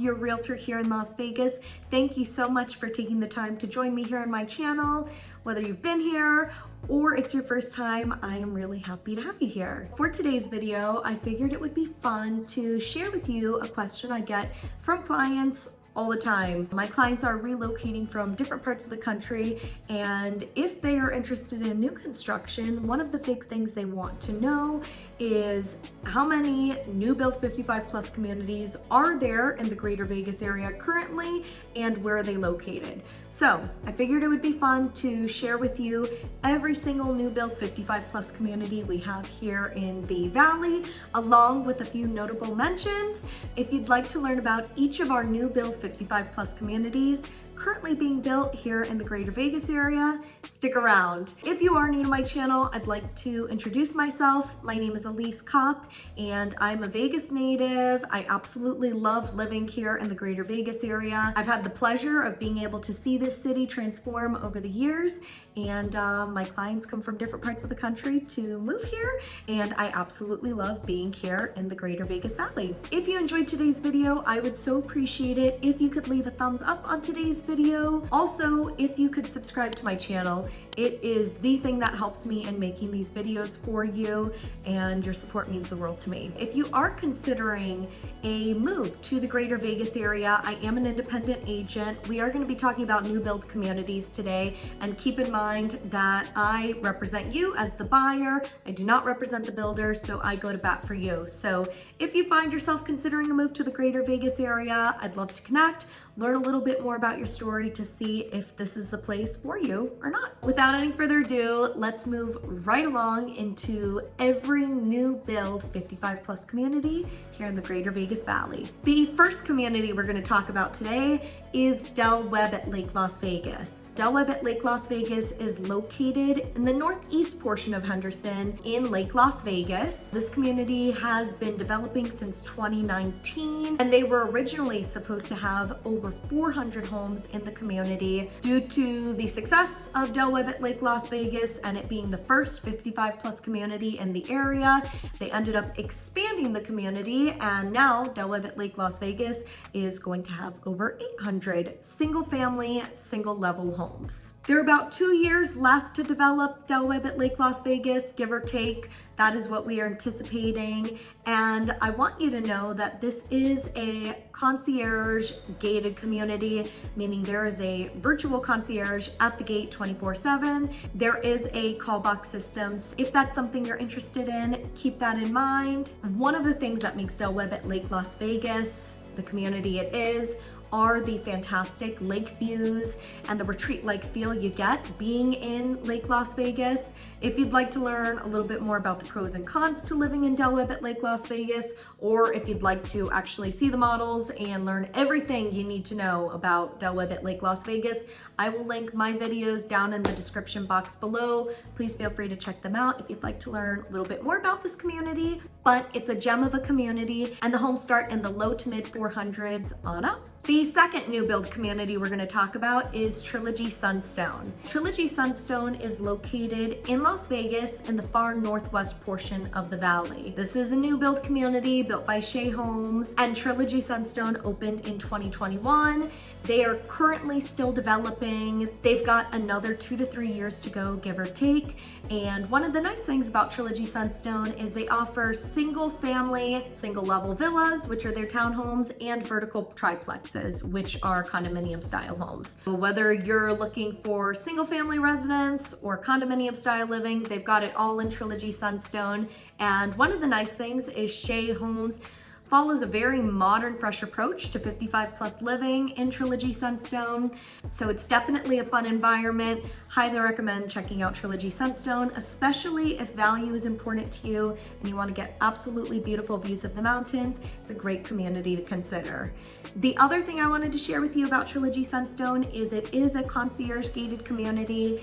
your realtor here in Las Vegas. Thank you so much for taking the time to join me here on my channel. Whether you've been here or it's your first time, I am really happy to have you here. For today's video, I figured it would be fun to share with you a question I get from clients all the time. My clients are relocating from different parts of the country, and if they are interested in new construction, one of the big things they want to know is how many new build 55 plus communities are there in the greater Vegas area currently, and where are they located. So I figured it would be fun to share with you every single new build 55 plus community we have here in the Valley, along with a few notable mentions. If you'd like to learn about each of our new build 55 plus communities currently being built here in the greater Vegas area, stick around. If you are new to my channel, I'd like to introduce myself. My name is Elise Kopp, and I'm a Vegas native. I absolutely love living here in the greater Vegas area. I've had the pleasure of being able to see this city transform over the years, and my clients come from different parts of the country to move here, and I absolutely love being here in the greater Vegas Valley. If you enjoyed today's video, I would so appreciate it if you could leave a thumbs up on today's video. Also, if you could subscribe to my channel. It is the thing that helps me in making these videos for you, and your support means the world to me. If you are considering a move to the greater Vegas area, I am an independent agent. We are going to be talking about new build communities today, and keep in mind that I represent you as the buyer. I do not represent the builder, so I go to bat for you. So if you find yourself considering a move to the greater Vegas area, I'd love to connect, learn a little bit more about your story to see if this is the place for you or not. Without any further ado, let's move right along into every new build 55 plus community here in the greater Vegas Valley. The first community we're going to talk about today is Del Webb at Lake Las Vegas. Del Webb at Lake Las Vegas is located in the northeast portion of Henderson in Lake Las Vegas. This community has been developing since 2019, and they were originally supposed to have over 400 homes in the community. Due to the success of Del Webb at Lake Las Vegas and it being the first 55 plus community in the area, they ended up expanding the community, and now Del Webb at Lake Las Vegas is going to have over 800 single family, single level homes. There are about 2 years left to develop Del Webb at Lake Las Vegas, give or take. That is what we are anticipating. And I want you to know that this is a concierge gated community, meaning there is a virtual concierge at the gate 24/7. There is a call box system. So if that's something you're interested in, keep that in mind. One of the things that makes Del Webb at Lake Las Vegas the community it is are the fantastic lake views and the retreat-like feel you get being in Lake Las Vegas. If you'd like to learn a little bit more about the pros and cons to living in Del Webb at Lake Las Vegas, or if you'd like to actually see the models and learn everything you need to know about Del Webb at Lake Las Vegas, I will link my videos down in the description box below. Please feel free to check them out if you'd like to learn a little bit more about this community. But it's a gem of a community, and the homes start in the low to mid 400s on up. The second new build community we're going to talk about is Trilogy Sunstone. Trilogy Sunstone is located in Las Vegas in the far northwest portion of the valley. This is a new build community built by Shea Homes, and Trilogy Sunstone opened in 2021. They are currently still developing. They've got another 2 to 3 years to go, give or take. And one of the nice things about Trilogy Sunstone is they offer single family, single level villas, which are their townhomes, and vertical triplexes, which are condominium style homes. So whether you're looking for single family residence or condominium style living, they've got it all in Trilogy Sunstone. And one of the nice things is Shea Homes follows a very modern, fresh approach to 55 plus living in Trilogy Sunstone. So it's definitely a fun environment. Highly recommend checking out Trilogy Sunstone, especially if value is important to you and you want to get absolutely beautiful views of the mountains. It's a great community to consider. The other thing I wanted to share with you about Trilogy Sunstone is it is a concierge gated community.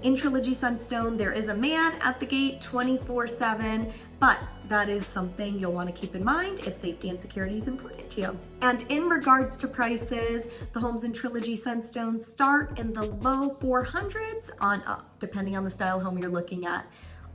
In Trilogy Sunstone, there is a man at the gate 24/7, but that is something you'll want to keep in mind if safety and security is important to you. And in regards to prices, the homes in Trilogy Sunstone start in the low 400s on up, depending on the style home you're looking at.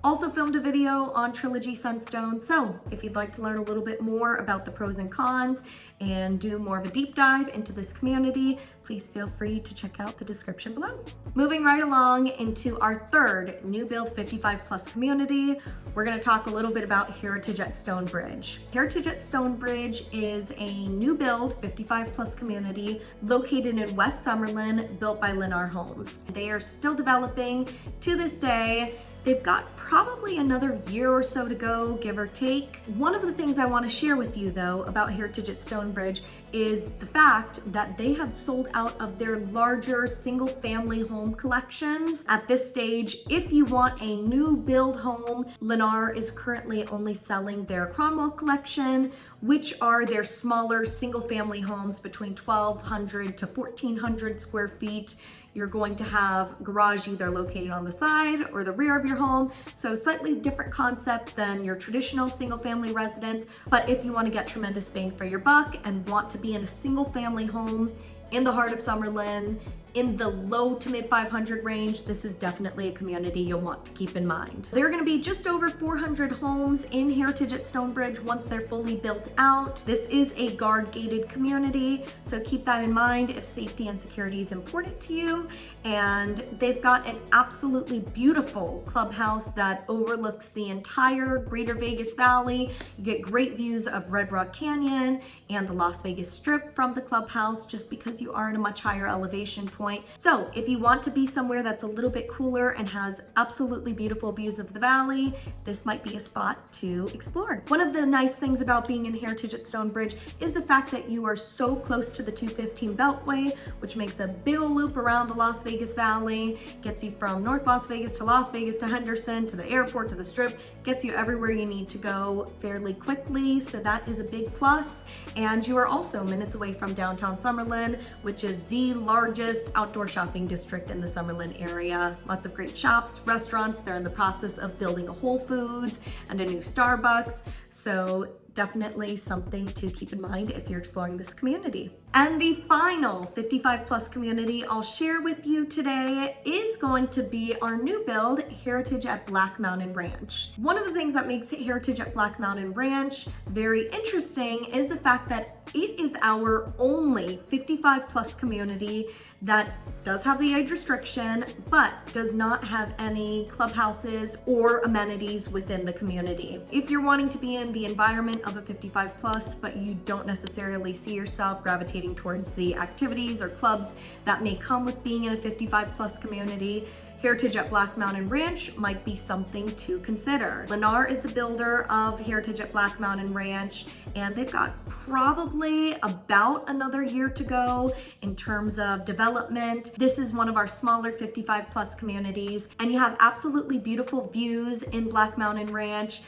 Also filmed a video on Trilogy Sunstone, so if you'd like to learn a little bit more about the pros and cons and do more of a deep dive into this community, please feel free to check out the description below. Moving right along into our third new build 55+ community, we're going to talk a little bit about Heritage at Stonebridge. Heritage at Stonebridge is a new build 55+ community located in West Summerlin, built by Lennar Homes. They are still developing to this day. They've got probably another year or so to go, give or take. One of the things I want to share with you though about Heritage at Stonebridge is the fact that they have sold out of their larger single family home collections. At this stage, if you want a new build home, Lennar is currently only selling their Cromwell collection, which are their smaller single family homes between 1,200 to 1,400 square feet. You're going to have garage either located on the side or the rear of your home. So slightly different concept than your traditional single family residence. But if you want to get tremendous bang for your buck and want to be in a single family home in the heart of Summerlin, in the low to mid 500 range, this is definitely a community you'll want to keep in mind. There are going to be just over 400 homes in Heritage at Stonebridge once they're fully built out. This is a guard gated community, so keep that in mind if safety and security is important to you. And they've got an absolutely beautiful clubhouse that overlooks the entire Greater Vegas Valley. You get great views of Red Rock Canyon and the Las Vegas Strip from the clubhouse, just because you are at a much higher elevation point. So if you want to be somewhere that's a little bit cooler and has absolutely beautiful views of the valley, this might be a spot to explore. One of the nice things about being in Heritage at Stonebridge is the fact that you are so close to the 215 Beltway, which makes a big ol' loop around the Las Vegas Valley, gets you from North Las Vegas to Henderson, to the airport, to the Strip, gets you everywhere you need to go fairly quickly. So that is a big plus. And you are also minutes away from downtown Summerlin, which is the largest outdoor shopping district in the Summerlin area. Lots of great shops, restaurants. They're in the process of building a Whole Foods and a new Starbucks. So definitely something to keep in mind if you're exploring this community. And the final 55+ community I'll share with you today is going to be our new build, Heritage at Black Mountain Ranch. One of the things that makes Heritage at Black Mountain Ranch very interesting is the fact that it is our only 55+ community that does have the age restriction, but does not have any clubhouses or amenities within the community. If you're wanting to be in the environment of a 55+, but you don't necessarily see yourself gravitating towards the activities or clubs that may come with being in a 55+ community, Heritage at Black Mountain Ranch might be something to consider. Lennar is the builder of Heritage at Black Mountain Ranch, and they've got probably about another year to go in terms of development. This is one of our smaller 55+ communities, and you have absolutely beautiful views in Black Mountain Ranch,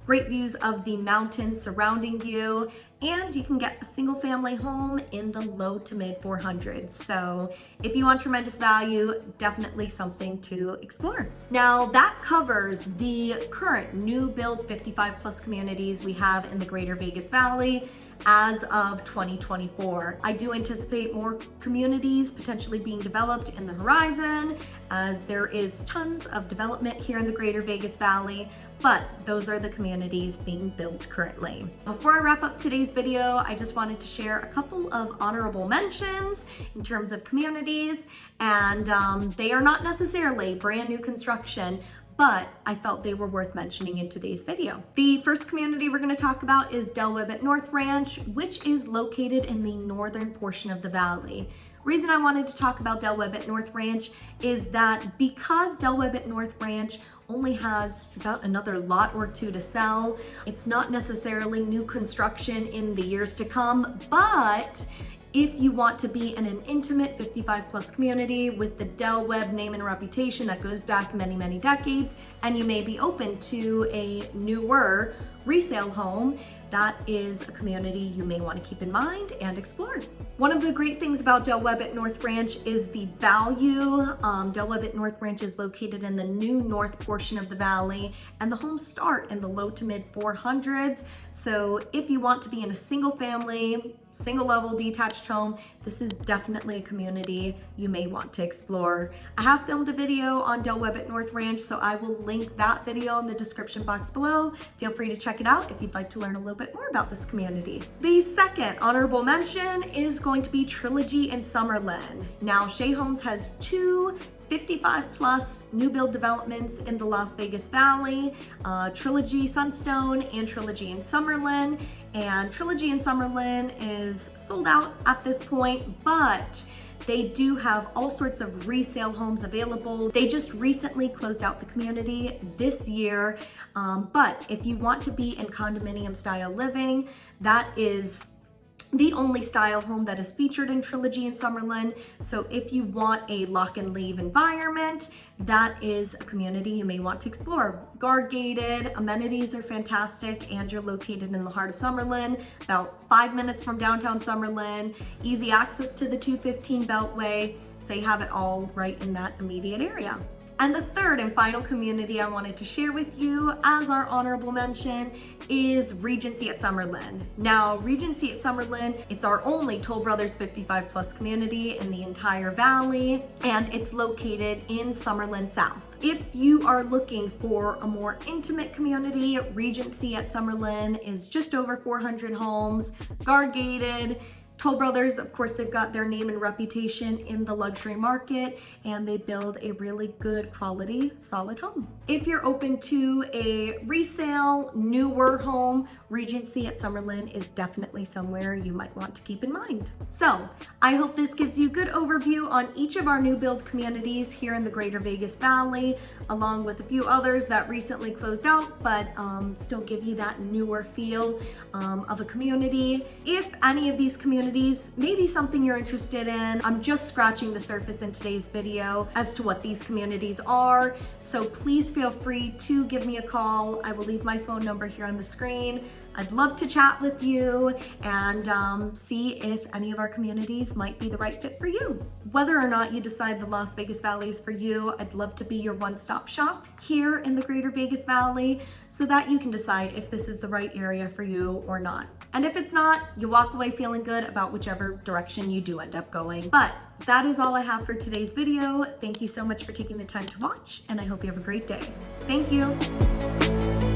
great views of the mountains surrounding you, and you can get a single family home in the low to mid 400s. So if you want tremendous value, definitely something to explore. Now that covers the current new build 55+ communities we have in the Greater Vegas Valley as of 2024. I do anticipate more communities potentially being developed in the horizon, as there is tons of development here in the Greater Vegas Valley, but those are the communities being built currently. Before I wrap up today's video, I just wanted to share a couple of honorable mentions in terms of communities, and they are not necessarily brand new construction, but I felt they were worth mentioning in today's video. The first community we're gonna talk about is Del Webb at North Ranch, which is located in the northern portion of the valley. Reason I wanted to talk about Del Webb at North Ranch is that because Del Webb at North Ranch only has about another lot or two to sell, it's not necessarily new construction in the years to come, but if you want to be in an intimate 55+ community with the Del Webb name and reputation that goes back many, many decades, and you may be open to a newer resale home, that is a community you may want to keep in mind and explore. One of the great things about Del Webb at North Ranch is the value. Del Webb at North Ranch is located in the new north portion of the valley, and the homes start in the low to mid 400s. So if you want to be in a single family, single level detached home. This is definitely a community you may want to explore. I have filmed a video on Del Webb at North Ranch, so I will link that video in the description box below. Feel free to check it out if you'd like to learn a little bit more about this community. The second honorable mention is going to be Trilogy in Summerlin. Now, Shea Homes has two 55 plus new build developments in the Las Vegas Valley, Trilogy Sunstone and Trilogy in Summerlin. And Trilogy in Summerlin is sold out at this point, but they do have all sorts of resale homes available. They just recently closed out the community this year. But if you want to be in condominium style living, that is the only style home that is featured in Trilogy in Summerlin. So if you want a lock and leave environment, that is a community you may want to explore. Guard gated, amenities are fantastic, and you're located in the heart of Summerlin, about 5 minutes from downtown Summerlin, easy access to the 215 Beltway, so you have it all right in that immediate area. And the third and final community I wanted to share with you as our honorable mention is Regency at Summerlin. Now, Regency at Summerlin, it's our only Toll Brothers 55 plus community in the entire valley, and it's located in Summerlin South. If you are looking for a more intimate community, Regency at Summerlin is just over 400 homes, guard gated. Toll Brothers, of course, they've got their name and reputation in the luxury market, and they build a really good quality, solid home. If you're open to a resale, newer home, Regency at Summerlin is definitely somewhere you might want to keep in mind. So I hope this gives you a good overview on each of our new build communities here in the Greater Vegas Valley, along with a few others that recently closed out, but still give you that newer feel of a community. If any of these communities may be something you're interested in, I'm just scratching the surface in today's video as to what these communities are. So please feel free to give me a call. I will leave my phone number here on the screen. I'd love to chat with you and see if any of our communities might be the right fit for you. Whether or not you decide the Las Vegas Valley is for you, I'd love to be your one-stop shop here in the Greater Vegas Valley so that you can decide if this is the right area for you or not. And if it's not, you walk away feeling good about whichever direction you do end up going. But that is all I have for today's video. Thank you so much for taking the time to watch, and I hope you have a great day. Thank you.